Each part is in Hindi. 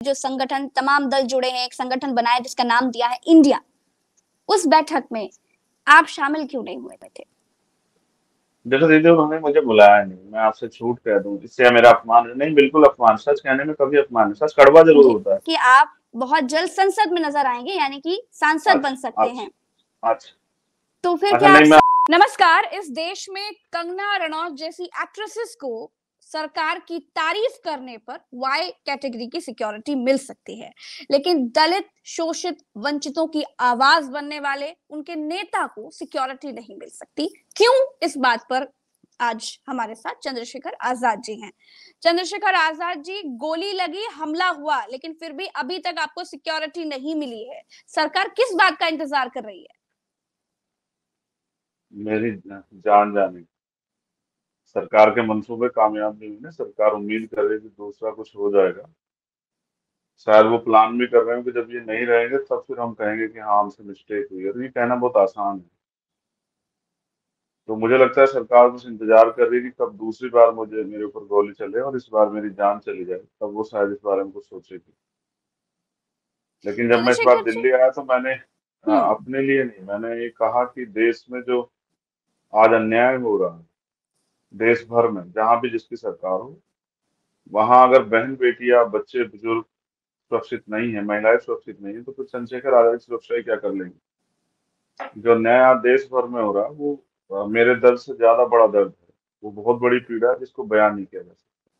जो संगठन तमाम दल जुड़े हैं, एक संगठन बनाया जिसका नाम दिया है इंडिया। उस बैठक में आप शामिल क्यों नहीं हुए थे? देखो दीदी, उन्होंने मुझे बुलाया नहीं, मैं आपसे झूठ कह दूं इससे मेरा अपमान नहीं, बिल्कुल अपमान, सच कहने में कभी अपमान नहीं, सच कड़वा जरूर जी, होता है। कि आप बहुत जल्द संसद में नजर आएंगे, यानी कि सांसद बन अच्छा सकते हैं। अच्छा अच्छा। तो फिर अच्छा क्या आप नहीं, मैं नमस्कार, इस देश में कंगना रनौत जैसी एक्ट्रेसेस को सरकार की तारीफ करने पर वाई कैटेगरी की सिक्योरिटी मिल सकती है, लेकिन दलित, शोषित, वंचितों की आवाज बनने वाले उनके नेता को सिक्योरिटी नहीं मिल सकती। क्यों? इस बात पर आज हमारे साथ चंद्रशेखर आजाद जी हैं। चंद्रशेखर आजाद जी, गोली लगी, हमला हुआ, लेकिन फिर भी अभी तक आपको सिक्योरिटी नहीं मिली है। सरकार किस बात का इंतजार कर रही है? मेरी जान जाने, सरकार के मंसूबे कामयाब नहीं हुए ना, सरकार उम्मीद कर रही है कि दूसरा कुछ हो जाएगा। शायद वो प्लान भी कर रहे हैं कि जब ये नहीं रहेंगे तब फिर हम कहेंगे कि हाँ हमसे मिस्टेक हुई है, और ये कहना बहुत आसान है। तो मुझे लगता है सरकार बस इंतजार कर रही है कि कब दूसरी बार मुझे मेरे ऊपर गोली चले और इस बार मेरी जान चली जाए, तब वो शायद इस बारे में कुछ सोचेगी। लेकिन जब मैं इस बार चंद्रशेखर जी। दिल्ली आया तो मैंने हम्म। अपने लिए नहीं, मैंने ये कहा कि देश में जो आज अन्याय हो रहा है, देश भर में जहां भी जिसकी सरकार हो, वहां अगर बहन बेटियां बच्चे बुजुर्ग सुरक्षित नहीं है, महिलाएं सुरक्षित नहीं है, तो फिर चंद्रशेखर आजाद की सुरक्षा ही क्या कर लेंगे। जो अन्याय आज देश भर में हो रहा है वो मेरे दर्द से ज्यादा बड़ा दर्द है। वो बहुत बड़ी पीड़ा है जिसको बयान नहीं किया जा सकता।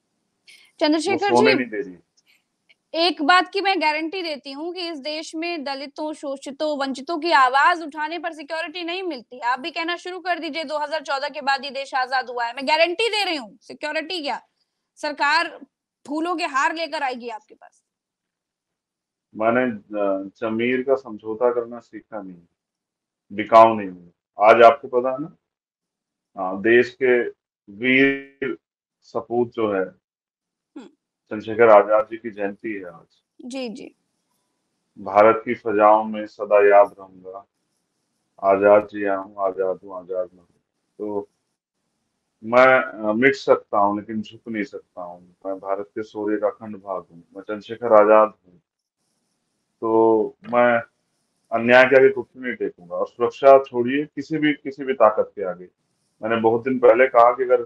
वो चंद्रशेखर जी, सोने नहीं दे रही। एक बात की मैं गारंटी देती हूँ कि इस देश में दलितों, शोषितों, वंचितों की आवाज उठाने पर सिक्योरिटी नहीं मिलती। आप भी कहना शुरू कर दीजिए 2014 के बाद ये देश आजाद हुआ है। मैं गारंटी दे रही हूँ, सिक्योरिटी क्या, सरकार फूलों के हार लेकर आएगी आपके पास। मैंने जमीर का समझौता करना सीखा नहीं, बिकाऊ नहीं हूँ। आज आपको पता है ना, देश के वीर सपूत जो है हम्म। चंद्रशेखर आजाद जी की जयंती है आज। जी जी। भारत की फजाओं में सदा याद रहूंगा, आजाद जिया हूँ, आजाद हूँ, आजाद न हूँ। तो मैं मिट सकता हूँ लेकिन झुक नहीं सकता हूँ। मैं भारत के शौर्य का अखंड भाग हूँ, मैं चंद्रशेखर आजाद हूँ। तो मैं अन्याय के आगे घुटने नहीं टेकूंगा, और सुरक्षा छोड़िए, किसी भी ताकत के आगे। मैंने बहुत दिन पहले कहा कि अगर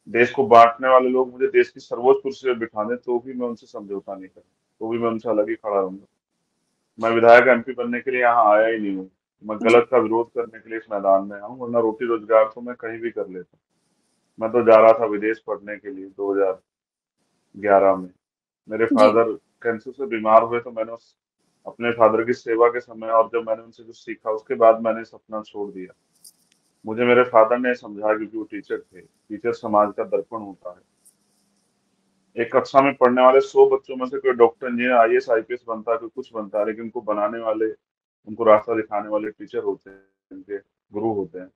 देश को बांटने वाले लोग मुझे देश की सर्वोच्च कुर्सी पर बिठा दें तो भी मैं उनसे समझौता नहीं करूँ, तो भी मैं उनसे अलग ही खड़ा रहूंगा। मैं विधायक एमपी बनने के लिए यहाँ आया ही नहीं हूँ, मैं जी। गलत का विरोध करने के लिए इस मैदान में आया हूँ, वरना रोटी रोजगार तो मैं कहीं भी कर लेता। मैं तो जा रहा था विदेश पढ़ने के लिए 2011 में। मेरे जी। फादर कैंसर से बीमार हुए तो मैंने उस अपने फादर की सेवा के समय, और जब मैंने उनसे कुछ सीखा उसके बाद मैंने सपना छोड़ दिया। मुझे मेरे फादर ने समझाया, क्योंकि वो टीचर थे, टीचर समाज का दर्पण होता है। एक कक्षा में पढ़ने वाले 100 बच्चों में से कोई डॉक्टर, इंजीनियर, आईएएस आईपीएस बनता है, कोई कुछ बनता है, लेकिन उनको बनाने वाले, उनको रास्ता दिखाने वाले टीचर होते हैं, उनके गुरु होते हैं।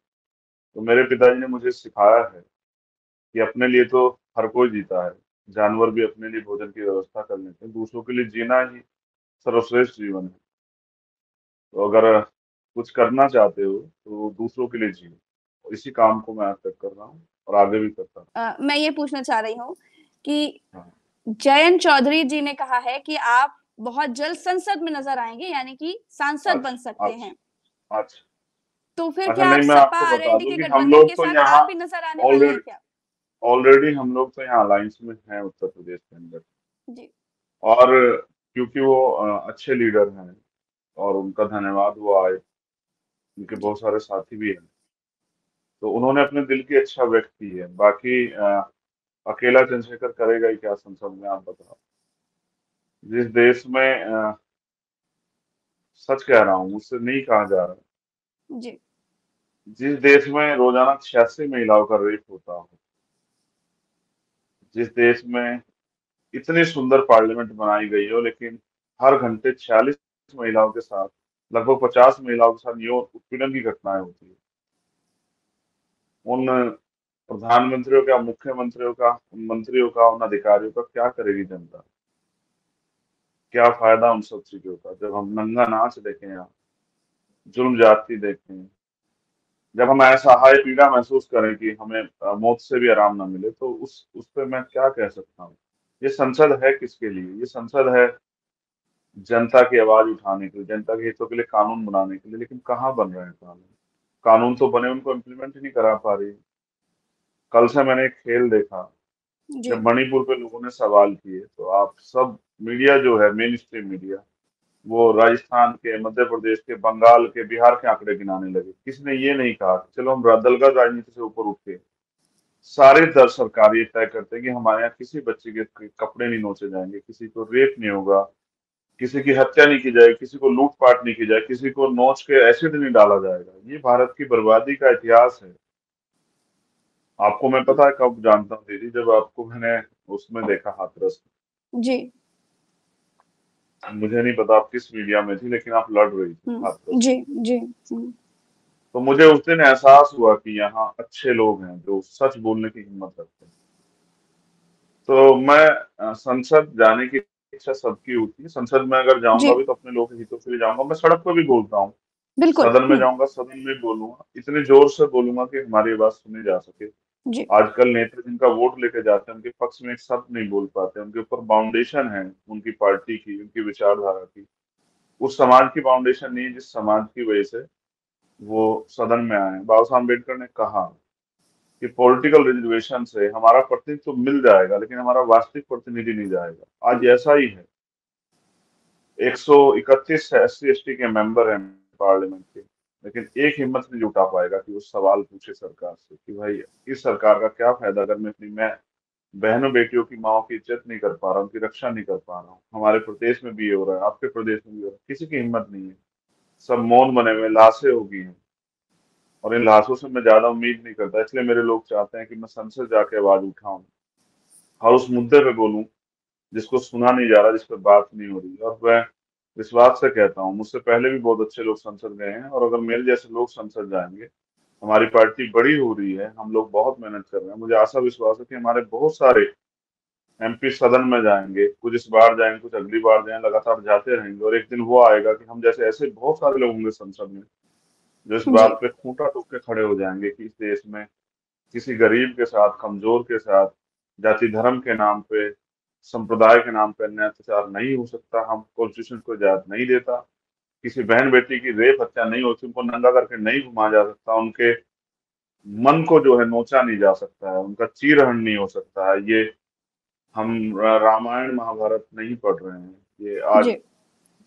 तो मेरे पिताजी ने मुझे सिखाया है कि अपने लिए तो हर कोई जीता है, जानवर भी अपने लिए भोजन की व्यवस्था कर लेते हैं, दूसरों के लिए जीना ही सर्वश्रेष्ठ जीवन है। तो अगर कुछ करना चाहते हो तो दूसरों के लिए जियो, और इसी काम को मैं आज तक कर रहा हूँ और आगे भी करता हूँ। मैं ये पूछना चाह रही हूँ कि हाँ। जयंत चौधरी जी ने कहा है कि आप बहुत जल्द संसद में नजर आएंगे, यानी कि सांसद बन अच्छा सकते हैं। अच्छा अच्छा। तो फिर अच्छा क्या आप नहीं, मैं सपा आपको बता आरएलडी दूं के कि हम गठबंधन लोग के तो साथ यहाँ आप भी नजर आने वाले हैं ऑलरेडी क्या? ऑलरेडी हम लोग तो यहाँ अलायंस में हैं उत्तर प्रदेश के अंदर। जी। और क्योंकि वो अच्छे लीडर हैं, और उनका धन्यवाद वो आए, उनके जी। बहुत सारे साथी भी हैं, तो उन्होंने अपने दिल की इच्छा व्यक्त की है। बाकी अकेला चंद्रशेखर करेगा ही क्या संसद में, आप बताओ। जिस देश में सच कह रहा हूँ, मुझसे नहीं कहा जा रहा, जी। जिस देश में रोजाना 86 महिलाओं का रेप होता हो, जिस देश में इतनी सुंदर पार्लियामेंट बनाई गई हो, लेकिन हर घंटे 46 महिलाओं के साथ, लगभग 50 महिलाओं के साथ यौन उत्पीड़न की घटनाएं होती है, उन प्रधानमंत्रियों का, मुख्यमंत्रियों का, उन मंत्रियों का, उन अधिकारियों का क्या करेगी जनता? क्या फायदा उन सब चीजों का, जब हम नंगा नाच देखें, यहाँ जुल्म जाति देखें, जब हम असहाय पीड़ा महसूस करें कि हमें मौत से भी आराम ना मिले, तो उस पर मैं क्या कह सकता हूँ। ये संसद है किसके लिए? ये संसद है जनता की आवाज उठाने के लिए, जनता के हितों के लिए कानून बनाने के लिए। लेकिन कहाँ बन रहे हैं कानून? कानून तो बने, उनको इम्प्लीमेंट ही नहीं करा पा रही। कल से मैंने एक खेल देखा, जी जब मणिपुर पे लोगों ने सवाल किए तो आप सब मीडिया जो है, मेन स्ट्रीम मीडिया, वो राजस्थान के, मध्य प्रदेश के, बंगाल के, बिहार के आंकड़े गिनाने लगे। किसी ने ये नहीं कहा कि चलो हम दलगत राजनीति से ऊपर उठ के सारे दर सरकार ये तय करते हैं कि हमारे यहाँ किसी बच्चे के कपड़े नहीं नोचे जाएंगे, किसी को रेप नहीं होगा, किसी की हत्या नहीं की जाएगी, किसी को लूटपाट नहीं की जाएगी, किसी को नोच के एसिड नहीं डाला जाएगा। ये भारत की बर्बादी का इतिहास है। आपको मैं पता है कब जानता हूँ दीदी, जब आपको मैंने उसमें देखा, हाथरस जी। में। मुझे नहीं पता आप किस मीडिया में थी, लेकिन आप लड़ रही थी हाथरस जी में। जी। तो मुझे उस दिन एहसास हुआ कि यहाँ अच्छे लोग हैं जो सच बोलने की हिम्मत रखते हैं। तो मैं संसद जाने की इच्छा सबकी होती है। संसद में अगर जी जाऊंगा भी तो अपने लोगों के हितों के लिए जाऊंगा। मैं सड़क पर भी बोलता हूँ, बिल्कुल। सदन में जाऊंगा, सदन में बोलूंगा, इतने जोर से बोलूंगा कि हमारी बात सुनी जा सके। जी आजकल नेता जिनका वोट लेके जाते हैं, उनके पक्ष में एक शब्द नहीं बोल पाते। उनके ऊपर फाउंडेशन है उनकी पार्टी की, उनकी विचारधारा की, उस समाज की फाउंडेशन नहीं है जिस समाज की वजह से वो सदन में आए हैं। बाबा साहब अम्बेडकर ने कहा कि पॉलिटिकल रिजर्वेशन से हमारा प्रतिनिधित्व तो मिल जाएगा, लेकिन हमारा वास्तविक प्रतिनिधि नहीं जाएगा। आज ऐसा ही है। 131 SC ST के मेंबर हैं पार्लियामेंट के, लेकिन एक हिम्मत नहीं जुटा पाएगा कि वो सवाल पूछे सरकार से कि भाई इस सरकार का क्या फायदा अगर मैं अपनी बहनों बेटियों की माओ की इज्जत नहीं कर पा रहा हूँ, उनकी रक्षा नहीं कर पा रहा हूँ। हमारे प्रदेश में भी ये हो रहा है, आपके प्रदेश में भी हो रहा है। किसी की हिम्मत नहीं है। सब मौन बने हुए, लाशें होगी हैं, और इन लाशों से मैं ज्यादा उम्मीद नहीं करता। इसलिए मेरे लोग चाहते हैं कि मैं संसद जाके आवाज उठाऊं और उस मुद्दे पे बोलूं जिसको सुना नहीं जा रहा, जिस पर बात नहीं हो रही। और मैं विश्वास से कहता हूँ, मुझसे पहले भी बहुत अच्छे लोग संसद गए हैं, और अगर मेरे जैसे लोग संसद जाएंगे, हमारी पार्टी बड़ी हो रही है, हम लोग बहुत मेहनत कर रहे हैं। मुझे आशा विश्वास है कि हमारे बहुत सारे MP सदन में जाएंगे, कुछ इस बार जाएंगे, कुछ अगली बार जाएंगे, लगातार जाते रहेंगे। और एक दिन वो आएगा कि हम जैसे ऐसे बहुत सारे लोग होंगे संसद में जो इस जी बात पे खूंटा ठोक के खड़े हो जाएंगे कि इस देश में किसी गरीब के साथ, कमजोर के साथ, जाति धर्म के नाम पे, संप्रदाय के नाम पे अन्याय अत्याचार नहीं हो सकता। हम कॉन्स्टिट्यूशन को इजाजत नहीं देता। किसी बहन बेटी की रेप हत्या नहीं होती, उनको नंगा करके नहीं घुमाया जा सकता, उनके मन को जो है नोचा नहीं जा सकता है, उनका चीरहरण नहीं हो सकता है। ये हम रामायण महाभारत नहीं पढ़ रहे हैं, ये आज जी।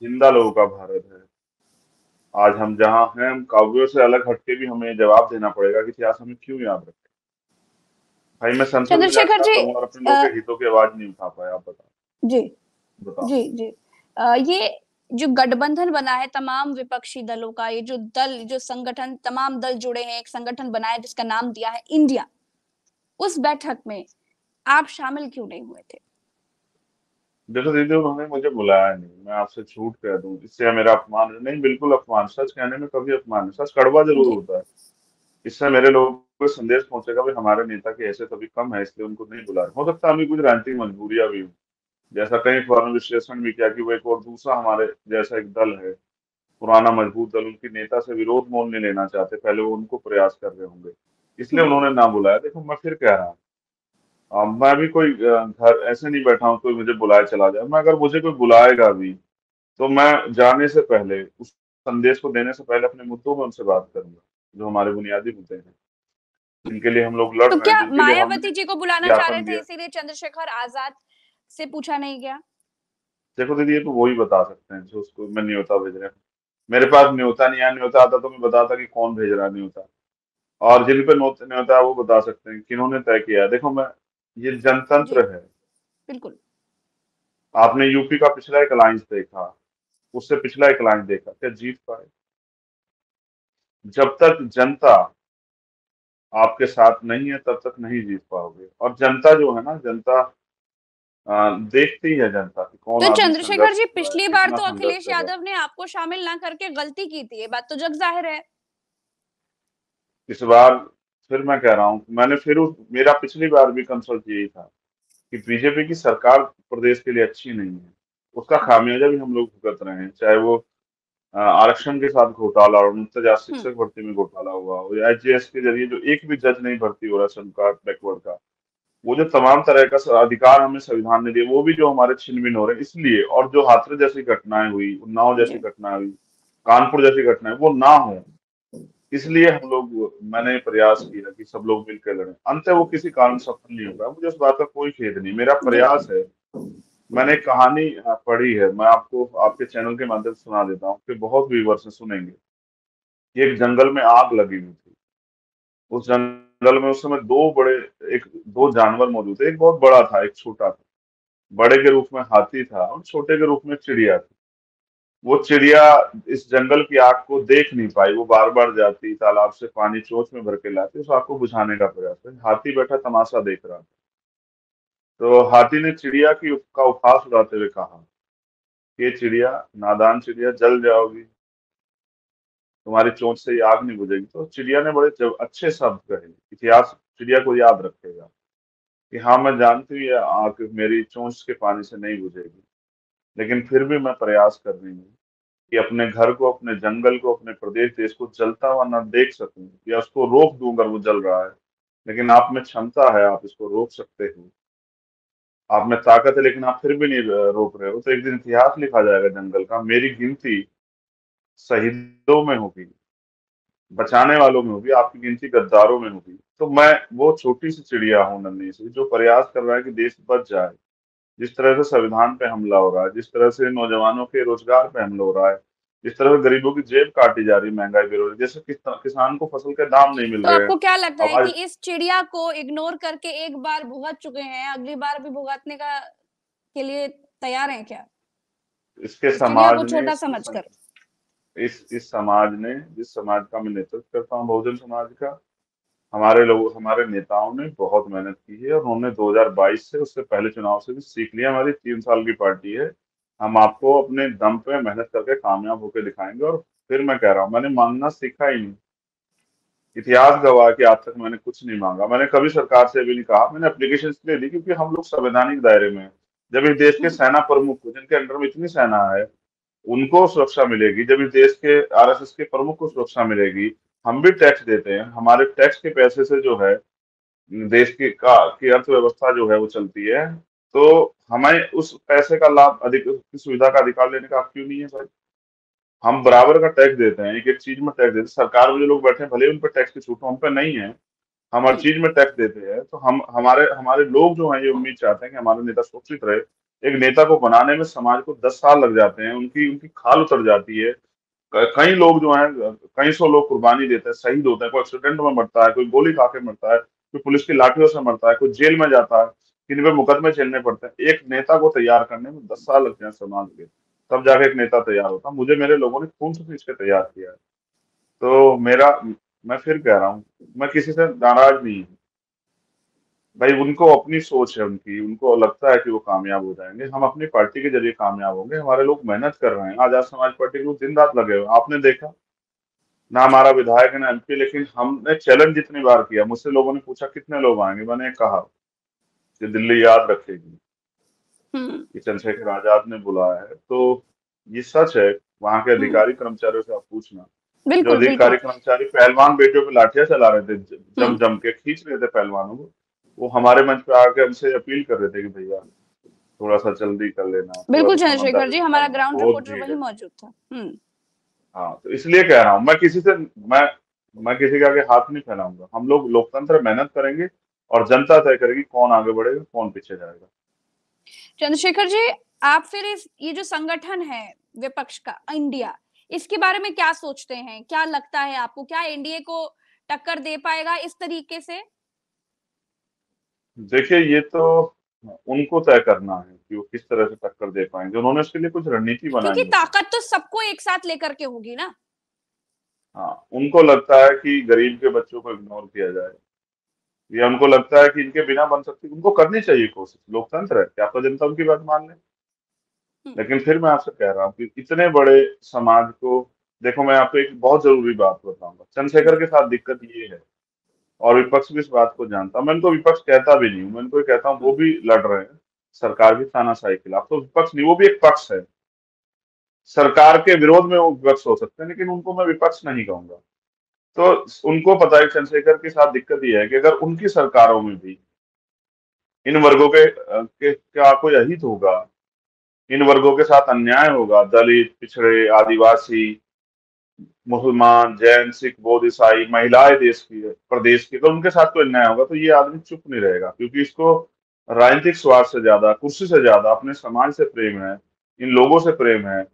जिंदा लोगों का भारत है। आज हम जहाँ हैं, हम काव्यों से अलग हटके भी हमें जवाब देना पड़ेगा कि इतिहास हमें क्यों याद रखे। भाई मैं संसद में जाके चंद्रशेखर क्या जी। करूंगा और अपने लोगों के हितों की आवाज नहीं उठा पाया? आप बताओ। जी बताओ। जी जी। ये जो गठबंधन बना है तमाम विपक्षी दलों का, ये जो दल, जो संगठन, तमाम दल जुड़े हैं, एक संगठन बनाया जिसका नाम दिया है इंडिया, उस बैठक में आप शामिल क्यों नहीं हुए थे? देखो दीदी, उन्होंने मुझे बुलाया नहीं। मैं आपसे झूठ कह दूं इससे मेरा अपमान है? नहीं, बिल्कुल अपमान। सच कहने में कभी अपमान नहीं। सच कड़वा जरूर जी होता है। इससे मेरे लोगों को संदेश पहुंचेगा भाई हमारे नेता की हैसियत अभी कम है, इसलिए उनको नहीं बुला रहे। हो सकता है अभी कुछ राजनीतिक मजबूरियां भी हो, जैसा कई फॉरन विश्लेषण भी किया कि वो एक और दूसरा हमारे जैसा एक दल है, पुराना मजबूत दल, उनकी नेता से विरोध मोल नहीं लेना चाहते, पहले वो उनको प्रयास कर रहे होंगे, इसलिए जी। उन्होंने ना बुलाया। देखो मैं फिर कह रहा हूँ, मैं भी कोई घर ऐसे नहीं बैठा हूँ कोई मुझे बुलाए चला जाए। मैं अगर मुझे कोई बुलाएगा भी तो मैं जाने से पहले, उस संदेश को देने से पहले, अपने मुद्दों में उनसे बात करूंगा, जो हमारे बुनियादी मुद्दे हैं, जिनके लिए हम लोग लड़ तो रहे हैं, क्या जिनके लिए हमने मायावती जी को बुलाना चाह रहे ज्ञापन थे दिया। इसीलिए चंद्रशेखर आजाद से पूछा नहीं गया? देखो दीदी, ये तो वही बता सकते हैं जो उसको मैं न्योता भेज रहे हैं। मेरे पास न्योता नहीं आया। न्योता आता तो मैं बताता कि कौन भेज रहा है न्योता, और जिन पे न्योता है वो बता सकते हैं किन्होंने तय किया है। देखो मैं, ये जी जनतंत्र है। बिल्कुल। आपने यूपी का पिछला एक अलायंस देखा, उससे पिछला एक अलायंस देखा, क्या जीत पाए? जब तक जनता आपके साथ नहीं है तब तक नहीं जीत पाओगे। और जनता जो है ना, जनता देखती है जनता कि कौन तो आदमी संघर्ष चंद्रशेखर जी, कर रहा है, पिछली बार कितना तो संघर्ष अखिलेश कर रहा है। यादव ने आपको शामिल ना करके गलती की थी, ये बात तो जग जाहिर है। इस बार फिर मैं कह रहा हूँ, मैंने फिर मेरा पिछली बार भी कंसल्ट यही था कि बीजेपी की सरकार प्रदेश के लिए अच्छी नहीं है। उसका जी। खामियाजा भी हम लोग भुगत रहे हैं, चाहे वो आरक्षण के साथ घोटाला और मुफ्तजा हम्म। शिक्षक भर्ती में घोटाला हुआ हो, या HJS के जरिए जो एक भी जज नहीं भर्ती हो रहा, संकाय बैकवर्ड का, वो जो तमाम तरह का अधिकार हमें संविधान ने दिए, वो भी जो हमारे छिन भिन हो रहे हैं इसलिए, और जो हाथरस जैसी घटनाएं हुई, उन्नाव जैसी जी। घटनाएं हुई, कानपुर जैसी घटनाएं, वो ना हो, इसलिए हम लोग, मैंने प्रयास किया कि सब लोग मिलकर लड़ें। अंत वो किसी कारण सफल नहीं होगा, मुझे उस बात का कोई खेद नहीं, मेरा जी। प्रयास है। मैंने एक कहानी पढ़ी है, मैं आपको आपके चैनल के माध्यम से सुना देता हूँ, कि बहुत व्यूअर्स सुनेंगे। कि एक जंगल में आग लगी हुई थी। उस जंगल में उस समय एक दो जानवर मौजूद थे, एक बहुत बड़ा था, एक छोटा था। बड़े के रूप में हाथी था और छोटे के रूप में चिड़िया थी। वो चिड़िया इस जंगल की आग को देख नहीं पाई, वो बार बार जाती, तालाब से पानी चोंच में भर के लाती, उस आग को बुझाने का प्रयास कर। हाथी बैठा तमाशा देख रहा था। तो हाथी ने चिड़िया की का उपहास उड़ाते हुए कहा, ये चिड़िया, नादान चिड़िया, जल जाओगी, तुम्हारी चोंच से ये आग नहीं बुझेगी। तो चिड़िया ने बड़े अच्छे शब्द कहे, इतिहास चिड़िया को याद रखेगा, कि हाँ मैं जानती हूँ ये आग मेरी चोंच के पानी से नहीं बुझेगी, लेकिन फिर भी मैं प्रयास कर रही हूँ कि अपने घर को, अपने जंगल को, अपने प्रदेश देश को जलता हुआ न देख सकूं, या उसको रोक दूं अगर वो जल रहा है। लेकिन आप में क्षमता है, आप इसको रोक सकते हो, आप में ताकत है, लेकिन आप फिर भी नहीं रोक रहे हो, तो एक दिन इतिहास लिखा जाएगा जंगल का। मेरी गिनती शहीदों में होगी, बचाने वालों में होगी, आपकी गिनती गद्दारों में होगी। तो मैं वो छोटी सी चिड़िया हूँ नन्ही सी, जो प्रयास कर रहा है कि देश बच जाए। जिस तरह से संविधान पे हमला हो रहा है, जिस तरह से नौजवानों के रोजगार पे हमला हो रहा है, जिस तरह से गरीबों की जेब काटी जा रही है, महंगाई बेरोजगारी, जैसे किसान को फसल के दाम नहीं मिल तो रहे हैं। आपको क्या लगता अब है कि आज इस चिड़िया को इग्नोर करके एक बार भुगत चुके हैं, अगली बार भी भुगतने का के लिए तैयार हैं क्या? इसके इस चिड़िया समाज को ने, छोटा समझकर। इस समाज ने, जिस समाज का मैं नेतृत्व करता हूँ, बहुजन समाज का, हमारे लोग, हमारे नेताओं ने बहुत मेहनत की है, और उन्होंने 2022 से, उससे पहले चुनाव से भी सीख लिया। हमारी 3 साल की पार्टी है, हम आपको अपने दम पे मेहनत करके कामयाब होकर दिखाएंगे। और फिर मैं कह रहा हूँ, मैंने मांगना सीखा ही नहीं। इतिहास गवाह कि आज तक मैंने कुछ नहीं मांगा, मैंने कभी सरकार से भी नहीं कहा। मैंने एप्लीकेशन इसलिए दी क्योंकि हम लोग संवैधानिक दायरे में हैं। जब इस देश के हम्म। सेना प्रमुख को, जिनके अंडर में इतनी सेना है, उनको सुरक्षा मिलेगी, जब इस देश के आरएसएस के प्रमुख को सुरक्षा मिलेगी, हम भी टैक्स देते हैं, हमारे टैक्स के पैसे से जो है देश की अर्थव्यवस्था जो है वो चलती है, तो हमें उस पैसे का लाभ, अधिक की सुविधा का अधिकार लेने का हक क्यों नहीं है भाई? हम बराबर का टैक्स देते हैं, एक एक चीज में टैक्स देते हैं। सरकार में जो लोग बैठे हैं, भले ही उन पर टैक्स की छूट हो, हम पे नहीं है, हम हर हम्म। चीज में टैक्स देते हैं। तो हम, हमारे हमारे लोग जो हैं, ये उम्मीद चाहते हैं कि हमारे नेता सुरक्षित रहे। एक नेता को बनाने में समाज को 10 साल लग जाते हैं, उनकी उनकी खाल उतर जाती है। कई लोग जो हैं, कई सौ लोग कुर्बानी देते हैं, शहीद होते हैं, कोई एक्सीडेंट में मरता है, कोई गोली खा के मरता है, कोई पुलिस की लाठियों से मरता है, कोई जेल में जाता है, किन पे मुकदमे झेलने पड़ते हैं। एक नेता को तैयार करने में 10 साल लगते हैं समाज के, तब जाके एक नेता तैयार होता है। मुझे मेरे लोगों ने खून से खींच के तैयार किया है। तो मेरा, मैं फिर कह रहा हूँ, मैं किसी से नाराज नहीं हूँ भाई। उनको अपनी सोच है, उनकी, उनको लगता है कि वो कामयाब हो जाएंगे। हम अपनी पार्टी के जरिए कामयाब होंगे, हमारे लोग मेहनत कर रहे हैं, आजाद समाज पार्टी के लोग दिन रात लगे हुए हैं। आपने देखा ना, हमारा विधायक है ना एमपी, लेकिन हमने चैलेंज जितनी बार किया, मुझसे लोगों ने पूछा कितने लोग आएंगे, मैंने कहा कि दिल्ली याद रखेगी हम्म। कि चंद्रशेखर आजाद ने बुलाया है। तो ये सच है, वहां के हम्म। अधिकारी कर्मचारियों से आप पूछना। जो बिल्कुल बिल्कुल। अधिकारी कर्मचारी पहलवान बेटियों पे लाठियां चला रहे थे, जम हम्म। जम के खींच रहे थे पहलवानों को, वो हमारे मंच पे आके हमसे अपील कर रहे थे कि भैया थोड़ा सा जल्दी कर लेना, थोड़ा बिल्कुल सा चंद्रशेखर समझदारी जी, दिखा हमारा लेना, ग्राउंड बहुत रिपोर्टर भीड़ वही है। मौजूद था। हम्म। हाँ, तो इसलिए कह रहा हूँ, मैं किसी के आगे हाथ नहीं फैलाऊंगा। हम लोग लोकतंत्र मेहनत करेंगे, और जनता तय करेगी कौन आगे बढ़ेगा, कौन पीछे जाएगा। चंद्रशेखर जी, आप फिर इस ये जो संगठन है विपक्ष का इंडिया, इसके बारे में क्या सोचते हैं? क्या लगता है आपको, क्या एनडीए को टक्कर दे पाएगा इस तरीके से? देखिए, ये तो उनको तय करना है कि वो किस तरह से टक्कर दे पाएंगे। उन्होंने उसके लिए कुछ रणनीति क्योंकि बनानी होगी। ताकत तो सबको एक साथ लेकर के होगी ना। हाँ, उनको लगता है कि गरीब के बच्चों को इग्नोर किया जाए, या उनको लगता है कि इनके बिना बन सकती, उनको करनी चाहिए कोशिश, लोकतंत्र है, क्या पता जनता उनकी बात मान ले। हम्म। लेकिन फिर मैं आपसे कह रहा हूँ कि इतने बड़े समाज को, देखो मैं आपको एक बहुत जरूरी बात बताऊंगा। चंद्रशेखर के साथ दिक्कत ये है, और विपक्ष भी इस बात को जानता है, मैं इनको विपक्ष कहता भी नहीं हूँ, मैं इनको ये कहता हूँ वो भी लड़ रहे हैं सरकार की तानाशाही के खिलाफ, तो विपक्ष नहीं, वो भी एक पक्ष है। सरकार के विरोध में वो विपक्ष हो सकते हैं, लेकिन उनको मैं विपक्ष नहीं कहूंगा। तो उनको पता है कि चंद्रशेखर के साथ दिक्कत ये है कि अगर उनकी सरकारों में भी इन वर्गों के क्या कोई अहित होगा? इन वर्गों के साथ अन्याय होगा? दलित, पिछड़े, आदिवासी, मुसलमान, जैन, सिख, बौद्ध, ईसाई, महिलाएं देश की प्रदेश की, तो उनके साथ कोई अन्याय होगा तो ये आदमी चुप नहीं रहेगा, क्योंकि इसको राजनीतिक स्वार्थ से ज्यादा, कुर्सी से ज्यादा अपने समाज से प्रेम है, इन लोगों से प्रेम है,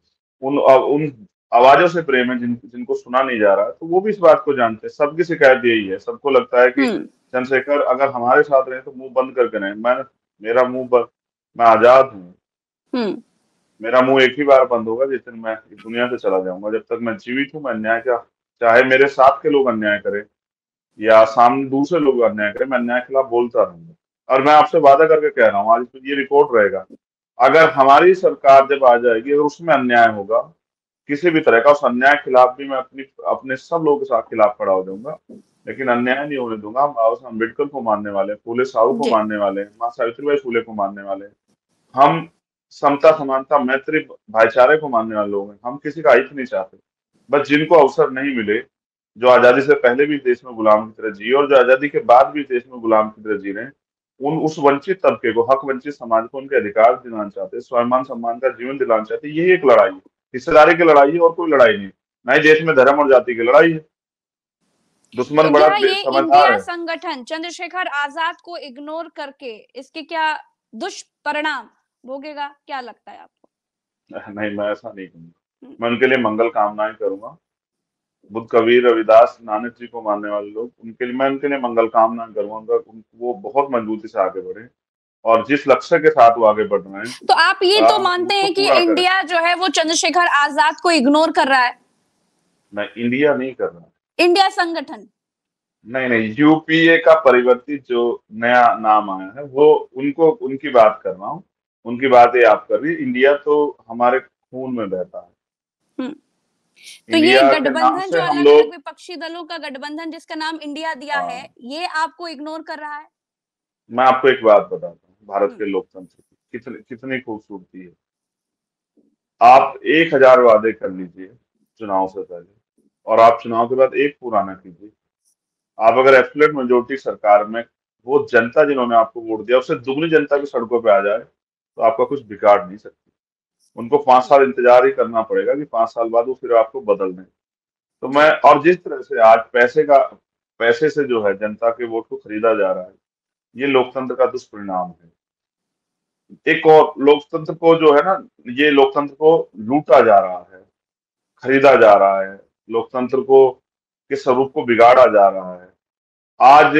उन आवाजों से प्रेम है जिनको सुना नहीं जा रहा है। तो वो भी इस बात को जानते हैं। सबकी शिकायत यही है, सबको लगता है कि हम्म। चंद्रशेखर अगर हमारे साथ रहे तो मुंह बंद करके रहे। मेरा मुंह बंद, मैं आजाद हूँ। हम्म। मेरा मुंह एक ही बार बंद होगा जिस दिन मैं इस दुनिया से चला जाऊंगा। जब तक मैं जीवित हूँ, मैं अन्याय का, चाहे मेरे साथ के लोग अन्याय करें या सामने दूसरे लोग अन्याय करें, मैं अन्याय के खिलाफ बोलता रहूंगा। और मैं आपसे वादा करके कह रहा हूँ, आज ये रिकॉर्ड रहेगा, अगर हमारी सरकार जब आ जाएगी, अगर उसमें अन्याय होगा किसी भी तरह का, उस अन्याय के खिलाफ भी मैं अपने सब लोगों के साथ खिलाफ खड़ा हो जाऊंगा, लेकिन अन्याय नहीं होने दूंगा। हम बाबा साहब अम्बेडकर को मानने वाले हैं, फूले साहू को जी। मानने वाले हैं, माँ सावित्रीबाई फूले को मानने वाले हैं। हम समता, समानता, मैत्री, भाईचारे को मानने वाले लोग हैं। हम किसी का हित नहीं चाहते। बस जिनको अवसर नहीं मिले, जो आजादी से पहले भी इस देश में गुलाम की तरह जिए और जो आजादी के बाद भी इस देश में गुलाम की तरह जी रहे हैं, उन उस वंचित तबके को, हक वंचित समाज को उनके अधिकार दिलाना चाहते हैं, स्वाभिमान सम्मान का जीवन दिलाना चाहते हैं। यही एक लड़ाई है, हिस्सेदारी की लड़ाई है, और कोई लड़ाई नहीं। ना ही देश में धर्म और जाति की लड़ाई है। दुश्मन तो बड़ा क्या ये समझदार इंडिया है। संगठन चंद्रशेखर आजाद को इग्नोर करके इसके क्या दुष्परिणाम भोगेगा, क्या लगता है आपको? नहीं, मैं ऐसा नहीं करूंगा। हम्म। मैं उनके लिए मंगल कामनाएं करूंगा। बुद्ध, कबीर, रविदास, नानक जी को मानने वाले लोग, मैं उनके लिए मंगल कामना करूंगा। वो बहुत मजबूती से आगे बढ़े, और जिस लक्ष्य के साथ वो आगे बढ़ रहे हैं, तो आप ये तो मानते उसको हैं कि पूरा करें। इंडिया जो है वो चंद्रशेखर आजाद को इग्नोर कर रहा है? मैं इंडिया नहीं कर रहा। इंडिया संगठन। नहीं नहीं, यूपीए का परिवर्तित जो नया नाम आया है, वो उनको, उनकी बात कर रहा हूँ। उनकी बात ये आप कर रही है। इंडिया तो हमारे खून में बहता है। हम्म। तो ये इंडिया के नाम गठबंधन से जो हम अलग अलग लोग, विपक्षी दलों का गठबंधन जिसका नाम इंडिया दिया है, हाँ, ये आपको इग्नोर कर रहा है? मैं आपको एक बात बताता हूँ, भारत हम्म। के लोकतंत्र की कितनी कितनी खूबसूरती है। आप 1000 वादे कर लीजिए चुनाव से पहले, और आप चुनाव के बाद एक पूरा ना कीजिए। आप अगर एब्सोल्यूट मेजोरिटी सरकार में, वो जनता जिन्होंने आपको वोट दिया उससे दुगनी जनता की सड़कों पे आ जाए, तो आपका कुछ बिगाड़ नहीं सकती। उनको 5 साल इंतजार ही करना पड़ेगा कि 5 साल बाद वो फिर आपको बदल दें। तो जी। मैं, और जिस तरह से आज पैसे से जो है जनता के वोट को खरीदा जा रहा है, ये लोकतंत्र का दुष्परिणाम है। एक और लोकतंत्र को जो है ना, ये लोकतंत्र को लूटा जा रहा है, खरीदा जा रहा है, लोकतंत्र को के स्वरूप को बिगाड़ा जा रहा है। आज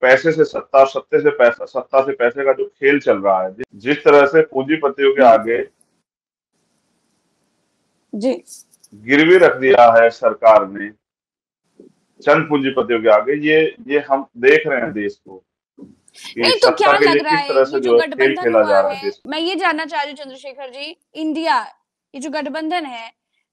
पैसे से सत्ता, सत्ते से पैसा, सत्ता से पैसे का जो खेल चल रहा है, जिस तरह से पूंजीपतियों के हम्म। आगे जी। गिरवी रख दिया है सरकार ने, चंद पूंजीपतियों के आगे, ये हम देख रहे हैं देश को, कि नहीं, तो सत्ता क्या के लिए लग रहा किस है तरह ये से जो जो है खेल गठबंधन खेला हुआ जा रहा है है, देश। मैं ये जानना चाह रही हूँ चंद्रशेखर जी, इंडिया, ये जो गठबंधन है,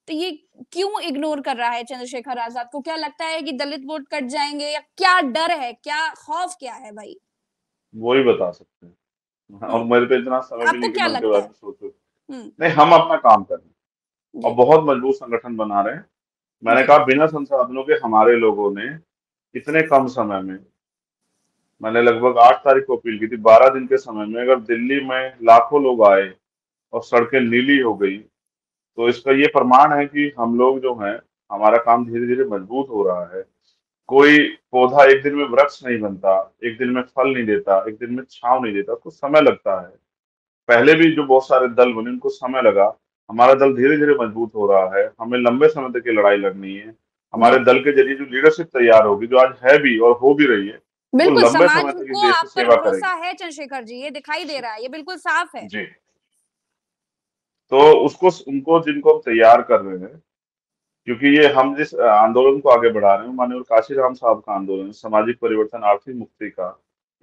तो ये क्यों इग्नोर कर रहा है चंद्रशेखर आजाद को? क्या लगता है कि दलित वोट कट जाएंगे, या क्या डर है, क्या खौफ क्या है भाई? वो ही बता सकते हैं, और हम्म। मेरे पे इतना समय भी आपको नहीं कि क्या मैं उनके लगता बारे है? में सोचूं। हम्म। नहीं, हम अपना काम कर रहे हैं और जी। बहुत मजबूत संगठन बना रहे हैं। मैंने जी। कहा, बिना संसाधनों के हमारे लोगों ने इतने कम समय में, मैंने लगभग 8 तारीख को अपील की थी, 12 दिन के समय में अगर दिल्ली में लाखों लोग आए और सड़कें नीली हो गई, तो इसका ये प्रमाण है कि हम लोग जो हैं, हमारा काम धीरे धीरे मजबूत हो रहा है। कोई पौधा एक दिन में वृक्ष नहीं बनता, एक दिन में फल नहीं देता, एक दिन में छांव नहीं देता, उसको समय लगता है। पहले भी जो बहुत सारे दल बने, उनको समय लगा। हमारा दल धीरे धीरे मजबूत हो रहा है। हमें लंबे समय तक ये लड़ाई लड़नी है। जी। हमारे दल के जरिए जो लीडरशिप तैयार होगी, जो आज है भी और हो भी रही है, वो बिल्कुल, लंबे समाज समय तक इस को देश की आप पर सेवा भरोसा करेगी। है चंद्रशेखर जी, ये दिखाई दे रहा है, ये बिल्कुल साफ है। जी। तो उसको, उनको, जिनको हम तैयार कर रहे हैं, क्योंकि ये हम जिस आंदोलन को आगे बढ़ा रहे हैं, माननीय काशीराम साहब का आंदोलन है, सामाजिक परिवर्तन, आर्थिक मुक्ति का,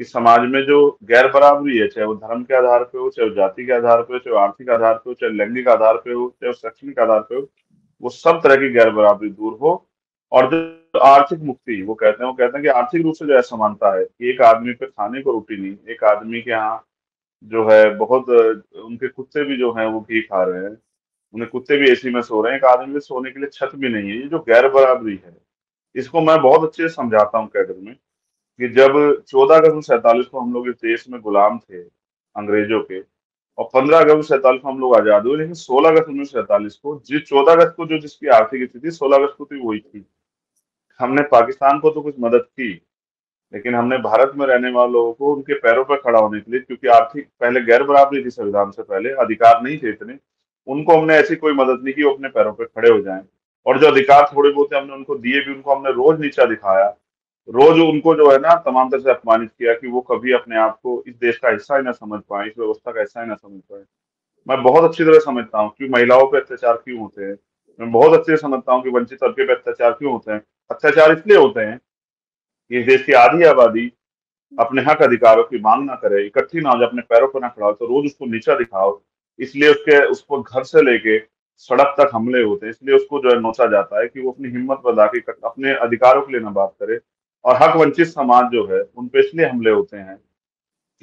कि समाज में जो गैर बराबरी है, चाहे वो धर्म के आधार पे हो, चाहे वो जाति के आधार पे हो, चाहे वो आर्थिक आधार पे हो, चाहे लैंगिक आधार पे हो, चाहे वो शैक्षणिक आधार पे हो, वो सब तरह की गैर बराबरी दूर हो। और जो आर्थिक मुक्ति वो कहते हैं कि आर्थिक रूप से जो असमानता है, कि एक आदमी पे खाने को रोटी नहीं, एक आदमी के यहाँ जो है बहुत उनके कुत्ते भी जो हैं वो घी खा रहे हैं, उन्हें कुत्ते भी एसी में सो रहे हैं, एक आदमी के सोने के लिए छत भी नहीं है। ये जो गैर बराबरी है, इसको मैं बहुत अच्छे से समझाता हूँ कैडर में, कि जब 14 अगस्त 1947 को हम लोग इस देश में गुलाम थे अंग्रेजों के, और 15 अगस्त 1947 को हम लोग आजाद हुए, लेकिन 16 अगस्त 1947 को, जिस 14 अगस्त को जो जिसकी आर्थिक स्थिति, 16 अगस्त को तो वही थी। हमने पाकिस्तान को तो कुछ मदद की, लेकिन हमने भारत में रहने वाले लोगों को उनके पैरों पर खड़ा होने के लिए, क्योंकि आर्थिक पहले गैर बराबरी थी, संविधान से पहले अधिकार नहीं थे इतने, उनको हमने ऐसी कोई मदद नहीं की वो अपने पैरों पर खड़े हो जाएं। और जो अधिकार थोड़े बहुत थे हमने उनको दिए भी, उनको हमने रोज नीचा दिखाया, रोज उनको जो है ना तमाम तरह से अपमानित किया कि वो कभी अपने आप को इस देश का हिस्सा ही ना समझ पाए, इस व्यवस्था का हिस्सा ही ना समझ पाए। मैं बहुत अच्छी तरह समझता हूँ कि महिलाओं पे अत्याचार क्यों होते हैं, मैं बहुत अच्छे से समझता हूँ कि वंचित तबके पे अत्याचार क्यों होते हैं। अत्याचार इसलिए होते हैं कि इस देश की आधी आबादी अपने हक अधिकारों की मांग ना करे, इकट्ठी ना हो जाए, अपने पैरों पर ना खड़ा हो, तो रोज उसको नीचा दिखाओ। इसलिए उसको घर से लेके सड़क तक हमले होते हैं, इसलिए उसको जो है नोचा जाता है कि वो अपनी हिम्मत बता के अपने अधिकारों के लिए ना बात करे। और हक वंचित समाज जो है उन पे इसलिए हमले होते हैं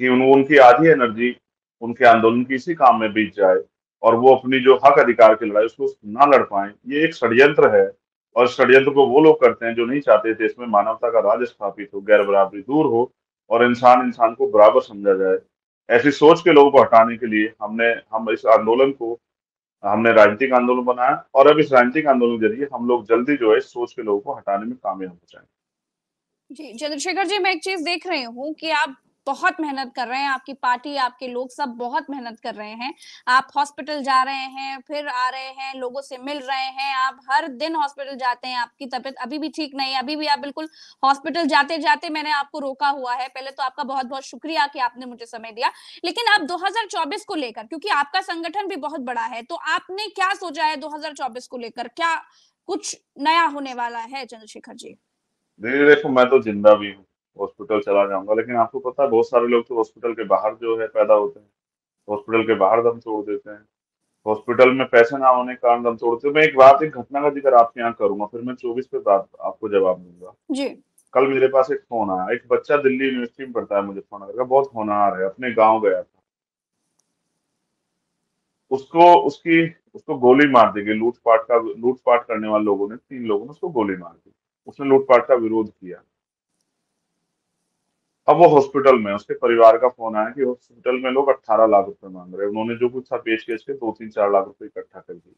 कि उनकी आधी एनर्जी उनके आंदोलन की इसी काम में बीत जाए, और वो अपनी जो हक अधिकार की लड़ाई उसको ना लड़ पाए। ये एक षड्यंत्र है, और षड्यंत्र को वो लोग करते हैं जो नहीं चाहते देश में मानवता का राज स्थापित हो, गैर बराबरी दूर हो, और इंसान इंसान को बराबर समझा जाए। ऐसी सोच के लोगों को हटाने के लिए हम इस आंदोलन को, हमने राजनीतिक आंदोलन बनाया, और अब इस राजनीतिक आंदोलन के जरिए हम लोग जल्दी जो है इस सोच के लोगों को हटाने में कामयाब हो जाए। जी, चंद्रशेखर जी, मैं एक चीज़ देख रही हूँ कि आप बहुत मेहनत कर रहे हैं, आपकी पार्टी, आपके लोग सब बहुत मेहनत कर रहे हैं। आप हॉस्पिटल जा रहे हैं, फिर आ रहे हैं, लोगों से मिल रहे हैं, आप हर दिन हॉस्पिटल जाते हैं, आपकी तबीयत अभी भी ठीक नहीं है, अभी भी आप बिल्कुल हॉस्पिटल जाते-जाते मैंने आपको रोका हुआ है। पहले तो आपका बहुत-बहुत शुक्रिया कि आपने मुझे समय दिया। लेकिन अब 2024 को लेकर, क्योंकि आपका संगठन भी बहुत बड़ा है, तो आपने क्या सोचा है 2024 को लेकर? क्या कुछ नया होने वाला है चंद्रशेखर जी? धीरे देखो, मैं तो जिंदा भी हूँ, हॉस्पिटल चला जाऊंगा, लेकिन आपको पता है बहुत सारे लोग तो हॉस्पिटल के बाहर जो है पैदा होते हैं, हॉस्पिटल के बाहर दम तोड़ देते हैं, हॉस्पिटल में पैसे ना होने के कारण दम तोड़ते हैं। मैं एक घटना का जिक्र आपके यहाँ करूंगा, फिर मैं 24 पे बात आपको जवाब दूंगा। जी। कल मेरे पास एक फोन आया, एक बच्चा दिल्ली यूनिवर्सिटी में पढ़ता है, मुझे फोन आया, बहुत होनहार है, अपने गाँव गया था, उसको उसकी उसको गोली मार दी गई, लूटपाट करने वाले लोगों ने, 3 लोगों ने उसको गोली मार दी। उसने लूटपाट का विरोध किया। अब वो हॉस्पिटल में, उसके परिवार का फोन आया कि हॉस्पिटल में लोग 18 लाख रुपए मांग रहे हैं, उन्होंने जो कुछ था बेच बेच के 2-3-4 लाख रुपए इकट्ठा कर दिए।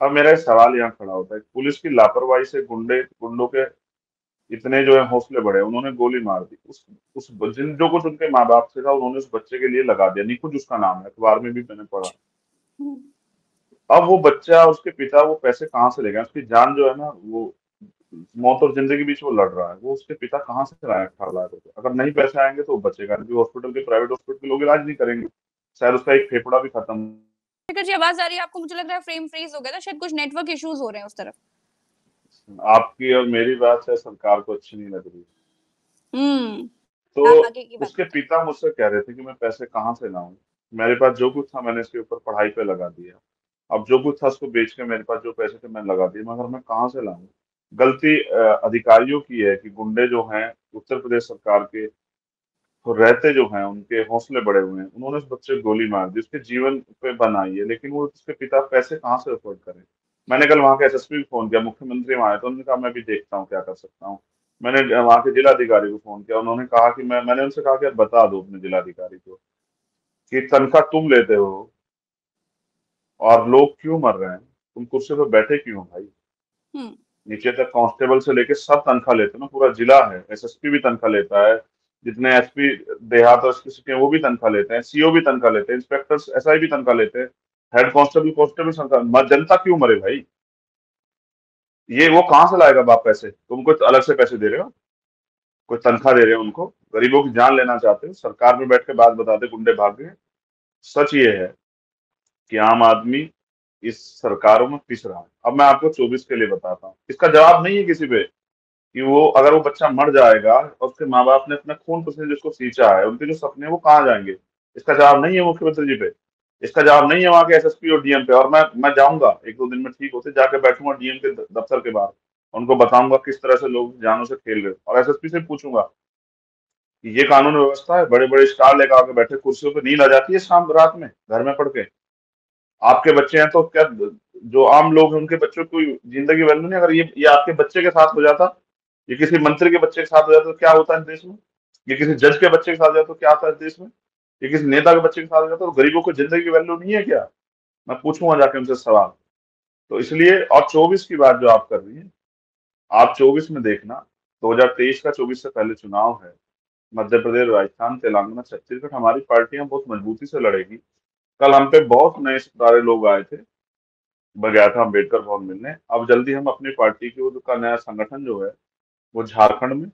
अब मेरा एक सवाल यहाँ खड़ा होता है, पुलिस की लापरवाही से गुंडों के इतने जो है हौसले बढ़े, उन्होंने गोली मार दी। उस जिन जो कुछ उनके माँ बाप से था उन्होंने उस बच्चे के लिए लगा दिया, निकुंज उसका नाम है, अखबार में भी मैंने पढ़ा। हुँ। अब वो बच्चा, उसके पिता, वो पैसे कहाँ से लेगा? उसकी जान जो है ना, वो मौत और जिंदगी बीच वो लड़ रहा है, वो उसके पिता कहाँ से लाए 18 लाख रुपए? अगर नहीं पैसे आएंगे तो वो बचेगा नहीं, हॉस्पिटल के, प्राइवेट हॉस्पिटल के लोग इलाज नहीं करेंगे, शायद उसका एक फेफड़ा भी खत्म। शेखर जी, आवाज़ आ रही है आपको? मुझे लग रहा है फ्रेम फ्रीज़ हो गया था, शायद कुछ नेटवर्क इश्यूज़ हो रहे हैं उस तरफ। आपकी और मेरी बात है, सरकार को अच्छी नहीं लग रही। हुँ, तो आप आगे की बात उसके बताइए। पिता मुझसे कह रहे थे कि मैं पैसे कहाँ से लाऊं, मेरे पास जो कुछ था मैंने इसके ऊपर पढ़ाई पे लगा दिया, अब जो कुछ था उसको बेच के मेरे पास जो पैसे थे मैं लगा दिए, मगर मैं कहाँ से लाऊं? गलती अधिकारियों की है कि गुंडे जो हैं उत्तर प्रदेश सरकार के, तो रहते जो हैं उनके हौसले बढ़े हुए हैं, उन्होंने उस बच्चे को गोली मार दी, उसके जीवन पे बन आई है, लेकिन वो उसके पिता पैसे कहाँ से अफोर्ड करें? मैंने कल वहाँ के एसएसपी को फोन किया, मुख्यमंत्री वहाँ आए तो उन्होंने कहा मैं भी देखता हूँ क्या कर सकता हूँ। मैंने वहाँ के जिलाधिकारी को फोन किया, उन्होंने कहा कि मैंने उनसे कहा कि आप बता दो अपने जिलाधिकारी को कि तनख्वाह तुम लेते हो और लोग क्यों मर रहे हैं, तुम कुर्सी पर बैठे क्यों हो भाई? हुँ, नीचे तक कांस्टेबल से लेके सब तनख्वाह लेते हैं ना, पूरा जिला है, एसएसपी भी तनख्वाह लेता है, जितने एसपी देहात और इसके सिटी हैं वो भी तनख्वाह लेते हैं, सीओ भी तनख्वाह लेते हैं, इंस्पेक्टर्स एसआई भी तनख्वाह लेते हैं, हेड कांस्टेबल तनख्वाह, जनता क्यों मरे भाई? ये वो कहाँ से लाएगा बाप पैसे? तुम कुछ अलग से पैसे दे रहे हो, कोई तनख्वाह दे रहे हो उनको? गरीबों की जान लेना चाहते हो, सरकार में बैठ के बात बताते गुंडे भाग गए। सच ये है कि आम आदमी इस सरकारों में पिस रहा है। अब मैं आपको 24 के लिए बताता हूँ, इसका जवाब नहीं है किसी पे कि वो, अगर वो बच्चा मर जाएगा और उसके माँ बाप ने अपना खून पसीने जिसको सींचा है, उनके जो सपने हैं वो कहाँ जाएंगे? इसका जवाब नहीं है मुख्यमंत्री जी पे, इसका जवाब नहीं है वहाँ के एसएसपी और डीएम पे। और मैं जाऊंगा 1-2 दिन में, ठीक होते जाके बैठूंगा डीएम के दफ्तर के बाहर, उनको बताऊंगा किस तरह से लोग जानों से खेल रहे हैं, और एसएसपी से पूछूंगा कि ये कानून व्यवस्था है? बड़े बड़े स्टार लेकर आके बैठे कुर्सियों पे, नींद आ जाती है शाम रात में घर में पढ़ के? आपके बच्चे हैं तो क्या, जो आम लोग हैं उनके बच्चों को जिंदगी वैल्यू नहीं? अगर ये आपके बच्चे के साथ हो जाता ये किसी मंत्री के बच्चे के साथ हो जाए तो क्या होता है देश में? ये किसी जज के बच्चे के साथ हो जाए तो क्या होता है देश में? ये किसी नेता के बच्चे के साथ हो जाए तो गरीबों को जिंदगी की वैल्यू नहीं है क्या? मैं पूछूंगा जाके उनसे सवाल। तो इसलिए, और 24 की बात जो आप कर रही हैं, आप 24 में देखना, 2023 का 24 से पहले चुनाव है, मध्य प्रदेश, राजस्थान, तेलंगाना, छत्तीसगढ़, हमारी पार्टियां बहुत मजबूती से लड़ेगी। कल हम पे बहुत नए सितारे लोग आए थे, मैं गया था अम्बेडकर भवन मिलने। अब जल्दी हम अपनी पार्टी की का नया संगठन जो है वो झारखंड में,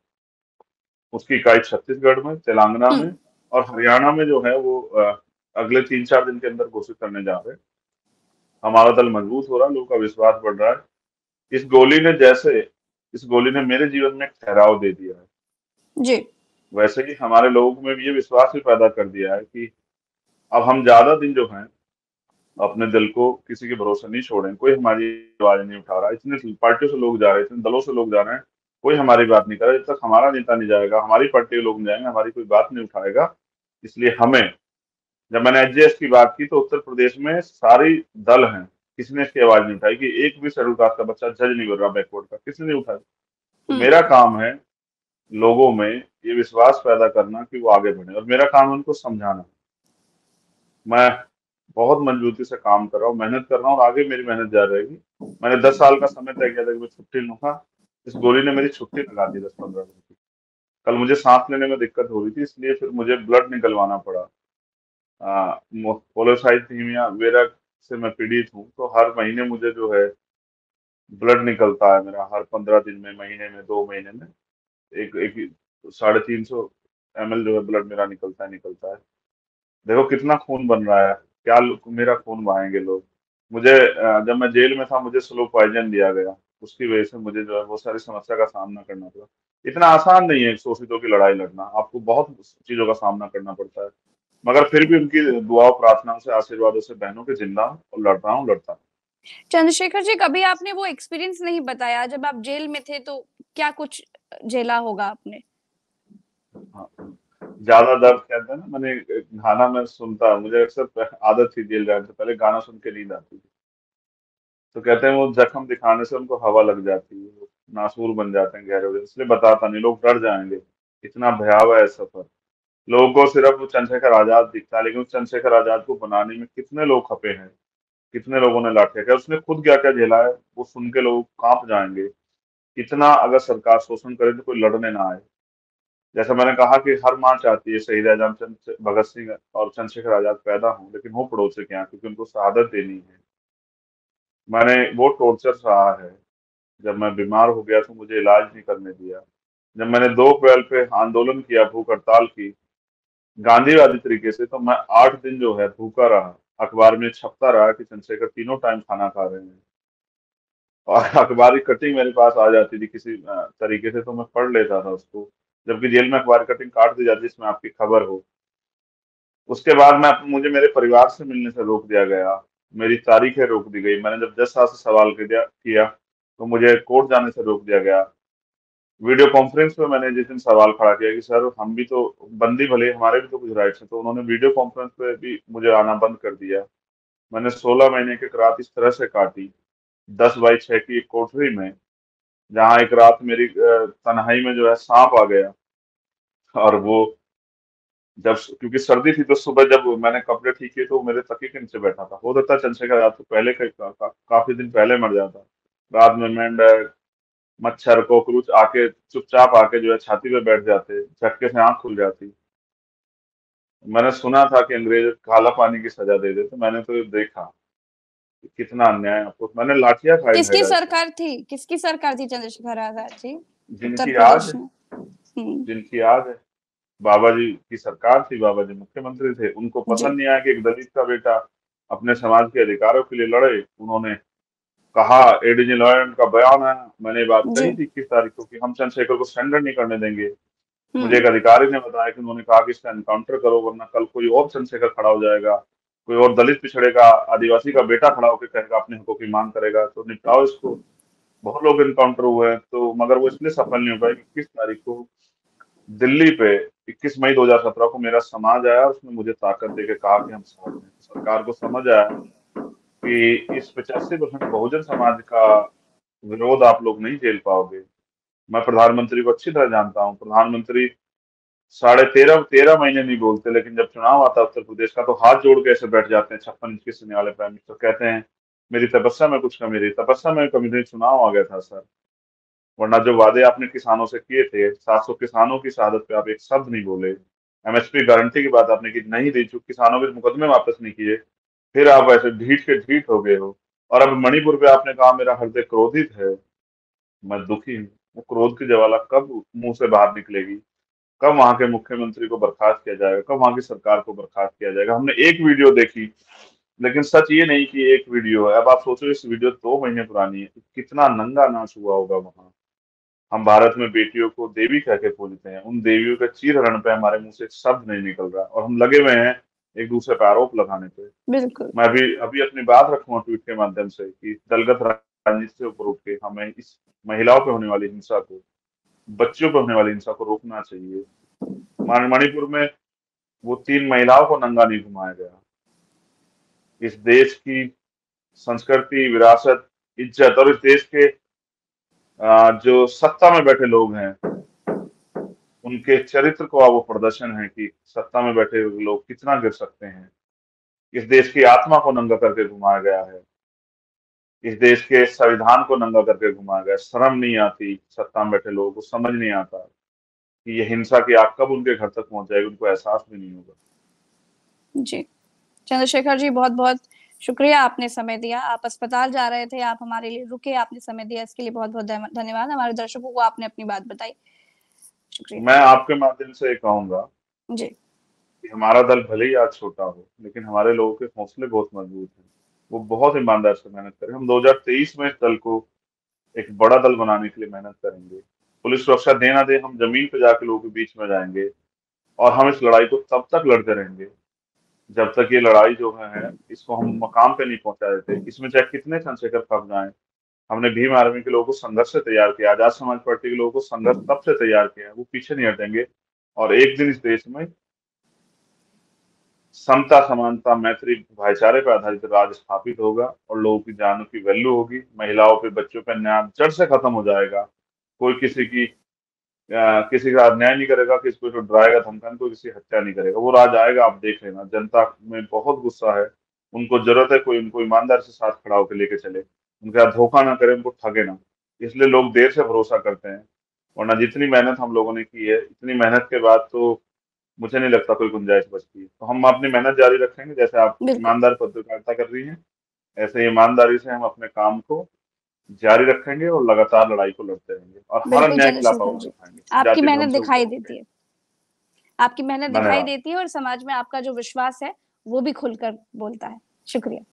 उसकी इकाई छत्तीसगढ़ में, तेलंगाना हम्म। में और हरियाणा में जो है वो अगले 3-4 दिन के अंदर घोषित करने जा रहे हैं। हमारा दल मजबूत हो रहा है, लोगों का विश्वास बढ़ रहा है। इस गोली ने जैसे इस गोली ने मेरे जीवन में एक ठहराव दे दिया है, जी। वैसे ही हमारे लोगों में भी ये विश्वास भी पैदा कर दिया है कि अब हम ज्यादा दिन जो हैं अपने दिल को किसी के भरोसे नहीं छोड़ें। कोई हमारी आवाज नहीं उठा रहा, इतने पार्टियों से लोग जा रहे हैं, इतने दलों से लोग जा रहे हैं, कोई हमारी बात नहीं कर रहा। जब तक हमारा नेता नहीं जाएगा, हमारी पार्टी के लोग नहीं जाएंगे, हमारी कोई बात नहीं उठाएगा। इसलिए हमें, जब मैंने एचजेएस की बात की तो उत्तर प्रदेश में सारी दल हैं, किसी ने इसकी आवाज नहीं उठाई कि एक भी शेड्यूल कास्ट का बच्चा जज नहीं बन रहा बैकवर्ड का, किसी ने नहीं उठाया। तो हम्म। मेरा काम है लोगों में ये विश्वास पैदा करना कि वो आगे बढ़े, और मेरा काम है उनको समझाना। मैं बहुत मजबूती से काम कर रहा हूँ, मेहनत कर रहा हूँ, और आगे मेरी मेहनत जारी रहेगी। मैंने 10 साल का समय तय किया था कि मैं छुट्टी लूंगा। इस गोली ने मेरी छुट्टी लगा दी 10-15 दिन की। कल मुझे सांस लेने में दिक्कत हो रही थी, इसलिए फिर मुझे ब्लड निकलवाना पड़ा। पोलोसाइथीमिया वेरा से मैं पीड़ित हूँ, तो हर महीने मुझे जो है ब्लड निकलता है मेरा, हर 15 दिन में, महीने में, 2 महीने में एक एक 350 ml जो है ब्लड मेरा निकलता है। देखो कितना खून बन रहा है, क्या मेरा खून बहाएंगे लोग। मुझे जब मैं जेल में था मुझे स्लो पॉइजन दिया गया, उसकी वजह से मुझे जो है बहुत सारी समस्या का सामना करना पड़ा। इतना आसान नहीं है शोषितों की लड़ाई लड़ना, आपको बहुत चीजों का सामना करना पड़ता है। मगर फिर भी उनकी दुआओं, प्रार्थनाओं से, आशीर्वादों से बहनों के जिंदा हूं और लड़ रहा हूँ, लड़ता हूं। चंद्रशेखर जी, कभी आपने वो एक्सपीरियंस नहीं बताया जब आप जेल में थे, तो क्या कुछ झेला होगा आपने? हाँ, ज्यादा दर्द कहते हैं ना, मैंने गाना मैं सुनता, मुझे अक्सर आदत थी जेल जाने से पहले गाना सुन के नींद आती थी। तो कहते हैं वो जख्म दिखाने से उनको हवा लग जाती है, वो नासूर बन जाते हैं गहरे हो जाते हैं। इसलिए बताता नहीं, लोग डर जाएंगे, इतना भयावह है सफर। लोगों को सिर्फ वो चंद्रशेखर आजाद दिखता है, लेकिन उस चंद्रशेखर आजाद को बनाने में कितने लोग खपे हैं, कितने लोगों ने लाठियां क्या, उसने खुद क्या क्या झेला है, वो सुन के लोग कांप जाएंगे। कितना अगर सरकार शोषण करे तो कोई लड़ने ना आए। जैसा मैंने कहा कि हर माँ चाहती है शहीद आजम भगत सिंह और चंद्रशेखर आजाद पैदा हों, लेकिन हो पड़ोसी के यहाँ, क्योंकि उनको शहादत देनी है। मैंने वो टॉर्चर सहा है। जब मैं बीमार हो गया तो मुझे इलाज नहीं करने दिया। जब मैंने 2 अप्रैल पे आंदोलन किया, भूख हड़ताल की, गांधीवादी तरीके से, तो मैं 8 दिन जो है भूखा रहा। अखबार में छपता रहा कि चंद्रशेखर तीनों टाइम खाना खा रहे हैं, और अखबार की कटिंग मेरे पास आ जाती थी किसी तरीके से, तो मैं पढ़ लेता था उसको। जबकि जेल में अखबार कटिंग काट दी जाती जिसमें आपकी खबर हो। उसके बाद मुझे मेरे परिवार से मिलने से रोक दिया गया, मेरी तारीखें रोक दी गई। मैंने जब 10 साल से सवाल किया तो मुझे कोर्ट जाने से रोक दिया गया। वीडियो कॉन्फ्रेंस में मैंने जिस दिन सवाल खड़ा किया कि सर हम भी तो बंदी, भले हमारे भी तो कुछ राइट्स हैं, तो उन्होंने वीडियो कॉन्फ्रेंस पे भी मुझे आना बंद कर दिया। मैंने 16 महीने की एक रात इस तरह से काटी, 10 बाई 6 की एक कोठरी में, जहाँ एक रात मेरी तन्हाई में जो है सांप आ गया। और वो, जब क्योंकि सर्दी थी तो सुबह जब मैंने कपड़े ठीक किए तो वो मेरे तकिए के नीचे बैठा था। हो सकता है चंद्रशेखर रात को पहले काफी दिन पहले मर जाता। रात में मेंढक, मच्छर, कॉकरोच आके चुपचाप आके जो है छाती पे बैठ जाते, झटके से आंख खुल जाती। मैंने सुना था कि अंग्रेज काला पानी की सजा दे देते, मैंने तो ये देखा कि कितना अन्याय। आपको, मैंने लाठियां खाई किसकी ढाई से। सरकार थी, किसकी सरकार थी चंद्रशेखर आजाद जी उत्तर जिनकी आज प्रदेश में? हम्म। जिनकी आज है, बाबा जी की सरकार थी, बाबा जी मुख्यमंत्री थे। उनको जी। पसंद नहीं आया कि एक दलित का बेटा अपने समाज के अधिकारों के लिए लड़े। उन्होंने कहा, एडीजी लॉयड का बयान है, मैंने ये बात जी। कही थी 21 तारीख को, कि हम चंद्रशेखर को सरेंडर नहीं करने देंगे। मुझे हम्म। एक अधिकारी ने बताया कि उन्होंने कहा कि इसका एनकाउंटर करो, वरना कल कोई और चंद्रशेखर खड़ा हो जाएगा, कोई और दलित पिछड़े का, आदिवासी का बेटा खड़ा होकर कहेगा, अपने हकों की मांग करेगा, तो निपटाओ इसको। बहुत लोग एनकाउंटर हुए हैं, तो मगर वो इसलिए सफल नहीं हो पाए कि 21 तारीख को दिल्ली पे, 21 मई 2017 को मेरा समाज आया और उसने मुझे ताकत देके कहा कि हम साथ हैं। सरकार को समझ आया कि इस 85% बहुजन समाज का विरोध आप लोग नहीं झेल पाओगे। मैं प्रधानमंत्री को अच्छी तरह जानता हूँ। प्रधानमंत्री 13.5 महीने नहीं बोलते, लेकिन जब चुनाव आता है उत्तर प्रदेश का तो हाथ जोड़ के ऐसे बैठ जाते हैं। 56 इंच के सीने वाले प्राइम मिनिस्टर कहते हैं मेरी तपस्या में कुछ कमी रही। तपस्या में कमी नहीं, चुनाव आ गया था सर। वरना जो वादे आपने किसानों से किए थे, 700 किसानों की शहादत पे आप एक शब्द नहीं बोले। एमएसपी गारंटी की बात आपने की नहीं दी, जो किसानों के मुकदमे वापस नहीं किए। फिर आप ऐसे ढीठ के ढीठ हो गए हो। और अब मणिपुर पे आपने कहा मेरा हृदय क्रोधित है, मैं दुखी हूँ। वो क्रोध की ज्वाला कब मुंह से बाहर निकलेगी? कब वहां के मुख्यमंत्री को बर्खास्त किया जाएगा? कब वहां की सरकार को बर्खास्त किया जाएगा? हमने एक वीडियो देखी, लेकिन सच ये नहीं कि एक वीडियो है। अब आप सोचो इस वीडियो 2 महीने पुरानी है, कितना नंगा नाच हुआ होगा वहां। हम भारत में बेटियों को देवी कह के पूजते हैं, उन देवियों के चीरहरण पे हमारे मुंह से एक शब्द नहीं निकल रहा और हम लगे हुए हैं एक दूसरे पे आरोप लगाने पे। बिल्कुल। मैं भी अभी अपनी बात रखूंगा ट्वीट के माध्यम से कि दलगत राजनीति से ऊपर उठ के हमें इस महिलाओं पे होने वाली हिंसा को, बच्चियों पे होने वाली हिंसा को रोकना चाहिए। मणिपुर में वो 3 महिलाओं को नंगा नहीं घुमाया गया। इस देश की संस्कृति, विरासत, इज्जत और इस देश के जो सत्ता में बैठे लोग हैं उनके चरित्र का वो प्रदर्शन है कि सत्ता में बैठे लोग कितना गिर सकते हैं। इस देश की आत्मा को नंगा करके घुमाया गया है। इस देश के संविधान को नंगा करके घुमाया गया। शर्म नहीं आती सत्ता में बैठे लोगों को, समझ नहीं आता कि ये हिंसा की आग कब उनके घर तक पहुंच जाएगी, उनको एहसास भी नहीं होगा। जी, चंद्रशेखर जी, बहुत-बहुत शुक्रिया, आपने समय दिया। आप अस्पताल जा रहे थे, आप हमारे लिए रुके, आपने समय दिया, इसके लिए बहुत-बहुत धन्यवाद। हमारे दर्शकों को आपने अपनी बात बताई। शुक्रिया। मैं आपके माध्यम से ये कहूंगा जी। कि हमारा दल भले ही आज छोटा हो, लेकिन हमारे लोगों के हौसले बहुत मजबूत हैं। वो बहुत ईमानदार से मेहनत करें। हम 2023 में इस दल को एक बड़ा दल बनाने के लिए मेहनत करेंगे। पुलिस सुरक्षा दे ना दे, हम जमीन पे जाके लोगों के बीच में जाएंगे और हम इस लड़ाई को तब तक लड़ते रहेंगे जब तक ये लड़ाई जो है इसको हम मकाम पे नहीं पहुंचा देते। इसमें चाहे कितने चंद्रशेखर फंस जाएं। हमने भीम आर्मी के लोगों को संघर्ष से तैयार किया, आजाद समाज पार्टी के लोगों को संघर्ष तब से तैयार किया है, वो पीछे नहीं हटेंगे। और एक दिन इस देश में समता, समानता, मैत्री, भाईचारे पर आधारित राज स्थापित होगा और लोगों की जानों की वैल्यू होगी। महिलाओं पे, बच्चों पे अन्याय जड़ से खत्म हो जाएगा। कोई किसी का अन्याय नहीं करेगा, किसी को जो डराएगा धमकाने, कोई किसी हत्या नहीं करेगा। वो राज आएगा, आप देख लेना। जनता में बहुत गुस्सा है, उनको जरूरत है कोई उनको ईमानदार से साथ खड़ा होकर लेके चले, उनके साथ धोखा ना करे, उनको ठगे ना। इसलिए लोग देर से भरोसा करते हैं, वरना जितनी मेहनत हम लोगों ने की है, इतनी मेहनत के बाद तो मुझे नहीं लगता कोई गुंजाइश बचती है। तो हम अपनी मेहनत जारी रखेंगे, जैसे आप बिल्कुल। ईमानदार पत्रकारिता कर रही हैं, ऐसे ईमानदारी से हम अपने काम को जारी रखेंगे और लगातार लड़ाई को लड़ते रहेंगे और हर बिल्कुल अन्याय के खिलाफ चंद्रशेखर आवाज जी, उठाएंगे, आपकी जाति धर्म मेहनत से ऊपर दिखाई उठ के। देती है। आपकी मेहनत दिखाई धन्यवाद। देती है और समाज में आपका जो विश्वास है, वो भी खुलकर बोलता है। शुक्रिया।